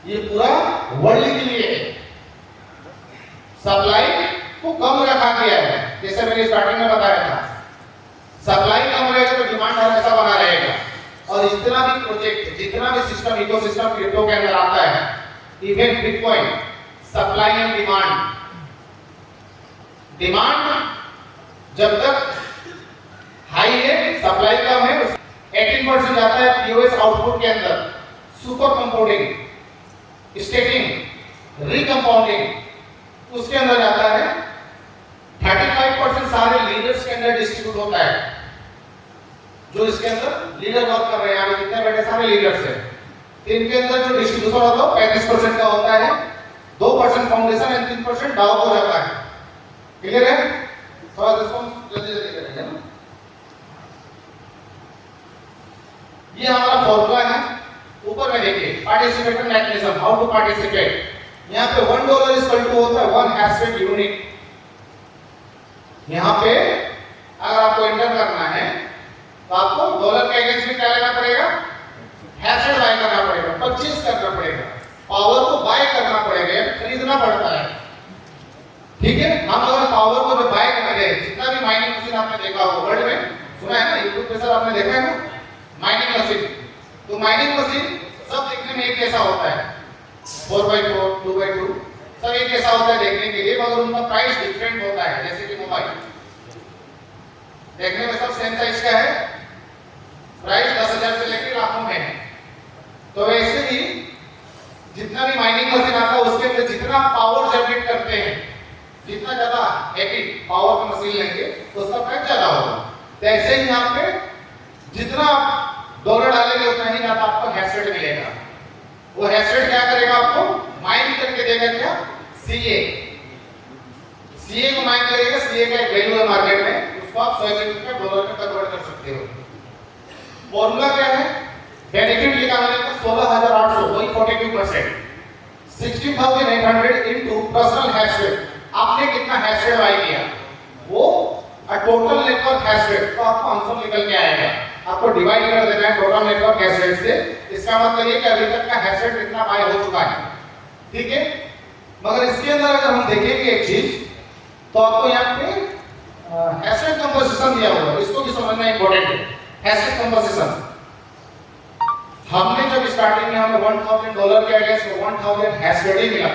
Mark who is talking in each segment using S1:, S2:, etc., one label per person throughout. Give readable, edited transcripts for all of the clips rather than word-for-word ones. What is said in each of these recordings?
S1: ये पूरा वर्ल्ड के लिए है। सप्लाई को कम रखा गया है, जैसे मैंने स्टार्टिंग में बताया था, सप्लाई कम रहेगा तो डिमांड हमेशा बना रहेगा। और जितना भी प्रोजेक्ट, जितना भी सिस्टम, इकोसिस्टम क्रिप्टो के अंदर आता है, even bitcoin, supply and demand, demand जब तक हाई है, सप्लाई कम है, 18% जाता है पीओएस आउटपुट के अंदर, सुपर कंपाउंडिंग, स्टेकिंग, रिकंपाउंडिंग उसके अंदर जाता है। 35% सारे लीडर्स के अंदर डिस्ट्रीब्यूट होता है, जो इसके अंदर लीडर वर्क कर रहे हैं, यहाँ जितने बैठे सारे लीडर्स हैं, इनके अंदर जो डिस्ट्रीब्यूशन होता है 35% का होता है, 2% फाउंडेशन एंड 3% डाउ हो जाता है। क्लियर है? थोड़ा रिस्पॉन्स जल्दी जल्दी करेंगे ना। ये हमारा फॉर्मूला है, ऊपर में देखिए participator mechanism, how to participate. यहाँ पे $1 इज इक्वल टू होता है 1 हैश रेट यूनिट। यहाँ पे अगर आपको एंटर करना है तो आपको डॉलर के अगेंस्ट में क्या लेना पड़ेगा, हैश रेट बाय करना पड़ेगा, परचेज करना पड़ेगा, पावर को बाय करना पड़ेगा, खरीदना पड़ता है। ठीक है, हम अगर पावर को जो बाय करेंगे, जितना भी माइनिंग मशीन आपने देखा होगा वर्ल्ड में, सुना है ना, यूट्यूब पे सर आपने देखा है ना माइनिंग मशीन, तो माइनिंग मशीन सब देखने में एक जैसा होता है, 4x4, 2x2 सब एक जैसा होता है देखने के लिए, मगर उनका प्राइस डिफरेंट होता है। जैसे कि मोबाइल देखने में सब सेम साइज का है, प्राइस 10,000 से लेकर लाखों में है। तो वैसे ही जितना भी माइनिंग मशीन आता है उसके अंदर जितना पावर जनरेट करते हैं, जितना ज्यादा हैवी पावर का मशीन लेंगे उसका प्राइस ज्यादा होगा। तो ऐसे ही यहाँ पे जितना डॉलर डालेंगे उतना ही ज्यादा आपको हैश रेट मिलेगा। वो हैश रेट क्या करेगा, आपको माइन करके देगा, क्या, सीए। सीए को माइन करेगा, सीए का एक वैल्यू है मार्केट में, उसको आप 100 रुपए डॉलर में कन्वर्ट कर सकते हो। फॉर्मूला क्या है, बेनिफिट लिखा मैंने 16,800 वही 42%, 16,800 इनटू पर्सनल हैश रेट। आपने कितना हैश रेट बाय किया, वो टोटल नेटवर्क हैश रेट, तो आपको आंसर निकल के आएगा। आपको डिवाइड कर देना है टोटल नेटवर्क हैश रेट से। इसका मतलब ये कि अभी तक का हैश रेट कितना बाय हो चुका है। ठीक है, मगर इसके अंदर अगर हम देखेंगे एक चीज, तो आपको यहाँ पे हैश रेट कंपोजिशन दिया हुआ है, इसको भी समझना इंपॉर्टेंट है। हैश रेट कंपोजिशन हमने जब स्टार्टिंग में हमें $1,000 के अगेंस्ट 1,000 हैश रेट ही मिला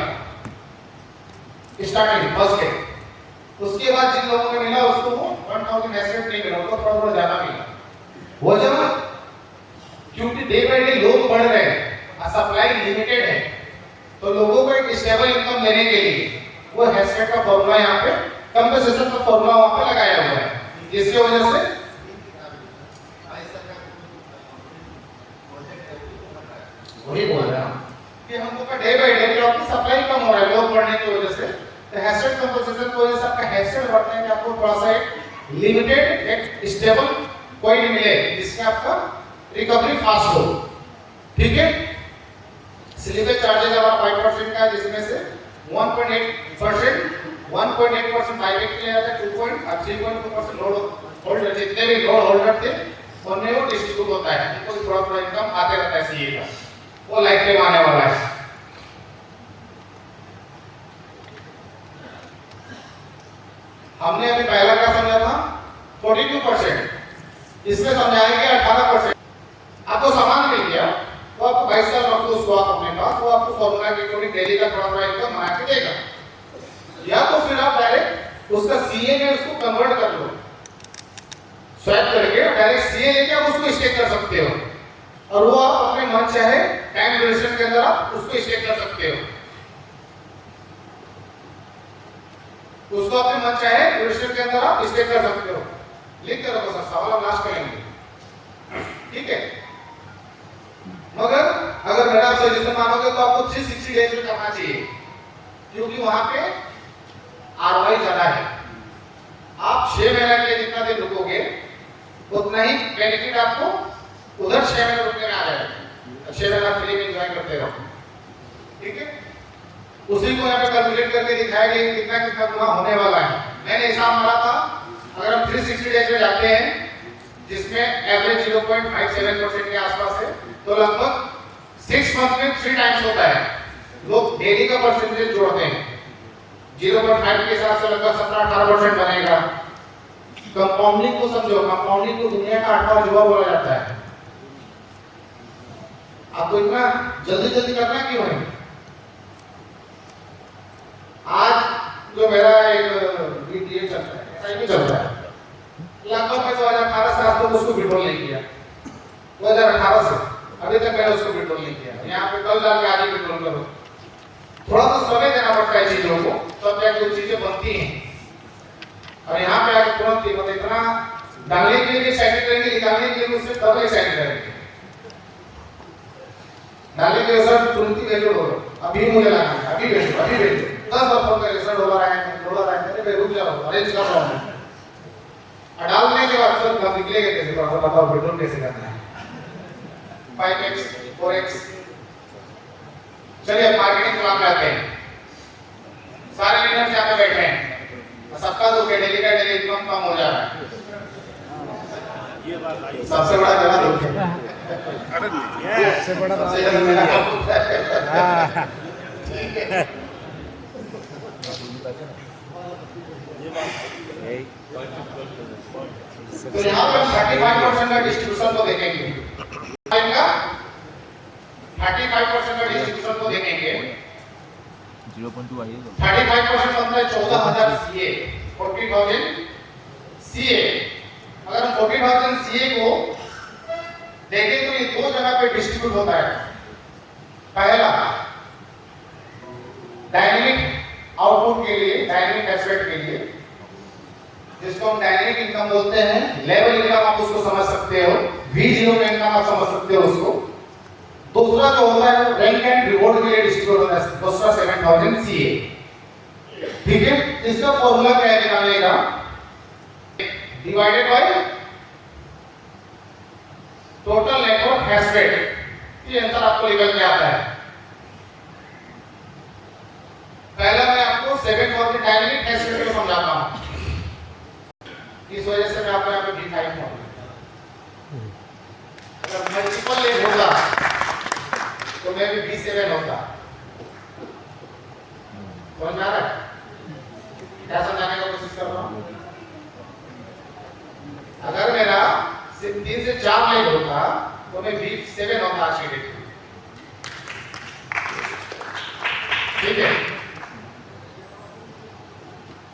S1: स्टार्टिंग फर्स्ट डे। उसके बाद जिन लोगों को मिला उसको वो 1000 हैश रेट नहीं मिला, उसको थोड़ा ज्यादा मिला। वो जब क्योंकि डे बाय डे लोग बढ़ रहे हैं और सप्लाई लिमिटेड है, तो लोगों को एक स्टेबल इनकम देने के लिए वो हैश रेट का फॉर्मूला यहाँ पे, कंपनसेशन का फॉर्मूला वहां पे लगाया हुआ है, जिसकी वजह से वही बोल रहे हैं कि हम लोग का डे बाय डे जो आपकी सप्लाई कम हो रहा है लोग बढ़ने की वजह से, तो हैश रेट कंपोजिशन की वजह से आपका हैश रेट बढ़ता है कि आपको थोड़ा सा एक लिमिटेड, एक स्टेबल कोई नहीं मिले जिससे आपका रिकवरी फास्ट हो। ठीक है, स्लीपेज चार्जेस हमारा 5% का है, जिसमें से 1.8% बायबैक के लिए आता है, 3.2% लोड होल्डर, जितने भी लोड होल्डर थे उनमें वो डिस्ट्रीब्यूट होता है, इनको थोड़ा थोड़ा इनकम आते रहता है सीए का, वो लाइफ टाइम आने वाला है। हमने अभी पहला क्या समझा था 42%, इसमें समझाएंगे 18%। आपको सामान मिल गया तो आपको 22 साल रखो उसको आप अपने पास, वो आपको फॉर्मूला के अकॉर्डिंग डेली का थोड़ा थोड़ा इनकम बना के देगा, या तो फिर आप डायरेक्ट उसका सीए में उसको कन्वर्ट कर लो, स्वैप करके डायरेक्ट सीए लेके आप उसको स्टेक कर सकते हो, और वो आप अपने मन चाहे टाइम ड्यूरेशन के अंदर आप उसको स्टेक कर सकते हो, उसको अपने मन चाहे ड्यूरेशन के अंदर आप स्टेक कर सकते हो। लिख कर रखो सर, सवाल हम लास्ट करेंगे। ठीक है, मगर अगर मेरा सजेशन मानोगे तो आपको 360 डेज में करना चाहिए, क्योंकि वहां पे आरओआई ज्यादा है। आप 6 महीने के लिए जितना दिन रुकोगे उतना ही बेनिफिट आपको उधर 6 महीने रुकने में आ जाएगा। 6 महीना फ्री में एंजॉय करते रहो। ठीक है, उसी को यहाँ पे कैलकुलेट करके दिखाया कि कितना कितना गुना होने वाला है। मैंने हिसाब मारा था, अगर हम 360 डेज में जाते हैं जिसमें एवरेज 0.57% के आसपास है, तो लगभग 6 मंथ में 3 टाइम्स होता है। लोग डेली का परसेंटेज जोड़ते हैं 0.5 के हिसाब से लगभग 17-18% बनेगा। कंपाउंडिंग को समझो, कंपाउंडिंग को दुनिया का 8वां अजूबा बोला जाता है। आपको इतना जल्दी जल्दी करना क्यों है? आज जो मेरा एक वीडियो चलता है, ऐसा ही नहीं चलता है। लगभग मैं 2018 से आज तक उसको विड्रॉल नहीं किया, 2018 से अभी तक मैंने उसको विड्रॉल नहीं किया। यहाँ पे कल डाल के आज ही विड्रॉल करो। थोड़ा सा समय देना पड़ता है चीजों को, तब जाके कुछ चीजें बनती हैं। और यहाँ पे आके तुरंत ही मतलब इतना डालने के लिए एक्साइटेड रहेंगे, निकालने के लिए उससे डबल एक्साइटेड रहेंगे। डालने के लिए सर तुरंत ही भेजो, बोलो अभी मुझे लाना है, अभी भेजो, अभी भेजो। 10 बार फोन करके सर डॉलर आया है, मैं रुक जाओ, अरेंज कर रहा हूँ। डालने के बाद सर कब निकलेगा कैसे, थोड़ा सा बताओ विड्रॉल कैसे करना है। 5x 4x। चलिए मार्केटिंग प्लान में आते हैं। सारे लीडर्स यहाँ पे बैठे हैं, सबका तो डेली का डेली इनकम कम हो जा रहा है। सबसे बड़ा गलत दुख है, सबसे बड़ा मेरा ठीक है। तो यहाँ पर 35% का डिस्ट्रीब्यूशन को देखेंगे, इनका 35% का डिस्ट्रीब्यूशन को देखेंगे।
S2: 0.2 आई है
S1: 35% बनता है 14,000 सीए, 40,000 सीए। अगर हम 40,000 सीए को देखें तो ये दो जगह पे डिस्ट्रीब्यूट होता है। पहला डायनेमिक आउटपुट के लिए, डायनेमिक एस्पेक्ट के लिए, जिसको हम डायनेमिक इनकम बोलते हैं। लेवल इनकम आप उसको समझ सकते हो, V0 का इनकम आप समझ सकते हो उसको। दूसरा जो होता है रैंक एंड रिवॉर्ड के लिए डिस्ट्रीब्यूट होता है, दूसरा 7,000 सीए। ठीक है, इसका फॉर्मूला क्या है निकालने का? Divided by total network hash rate. ये आंसर आपको निकल के आता है। पहला मैं आपको 7,000 डायनेमिक हैश रेट को समझाता हूं, इस वजह से मैं आपको यहाँ पे दिखाई हूं। अगर मल्टीपल लेट होगा तो मैं भी B7 होता। समझ में आ रहा है? क्या समझाने का कोशिश कर रहा हूं? अगर मेरा सिर्फ 3 से 4 लेट होता तो मैं B7 होता आज के डेट में। ठीक है,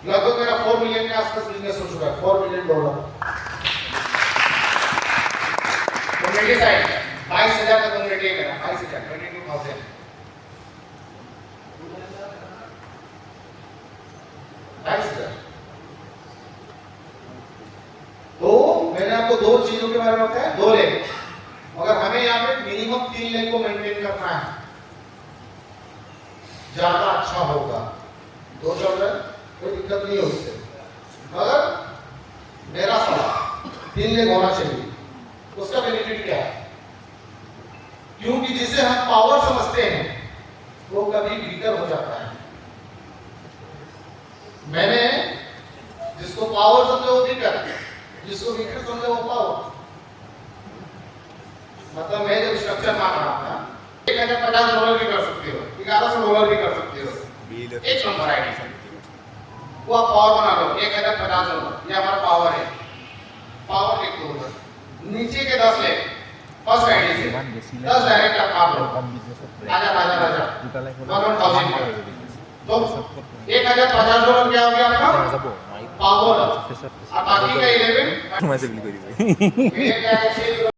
S1: लगभग मेरा 4 मिलियन के आसपास बिजनेस हो चुका है, $4 मिलियन। कम्युनिटी साइड 22,000 का कम्युनिटी है मेरा, 22,000 22,000। तो मैंने आपको दो चीजों के बारे में बताया, 2 लेग। मगर हमें यहाँ पे मिनिमम 3 लेग को मेंटेन करना है, ज्यादा अच्छा होगा। 2 चल रहा है, कोई दिक्कत नहीं है उससे। मगर मेरा सवाल 3 लेग होना चाहिए। उसका बेनिफिट क्या है? क्योंकि जिसे हम पावर समझते हैं वो कभी वीकर हो जाता है। मैंने जिसको पावर समझे वो वीकर, जिसको वीकर समझे वो पावर। मतलब मैं जब स्ट्रक्चर मान रहा था, $1,050 भी कर सकते हो, $1,100 भी कर सकते हो, एक नंबर आईडी वो आप पावर बना लो। $1,050 ये हमारा पावर है। पावर लिख दो उधर, नीचे के 10 ले फर्स्ट आईडी से 10 डायरेक्ट आप काट लो। राजा राजा राजा 1,000। तो $1,050 क्या हो गया आपका पावर। अब बाकी का 11
S2: मैं से बिल्कुल
S1: ये क्या है?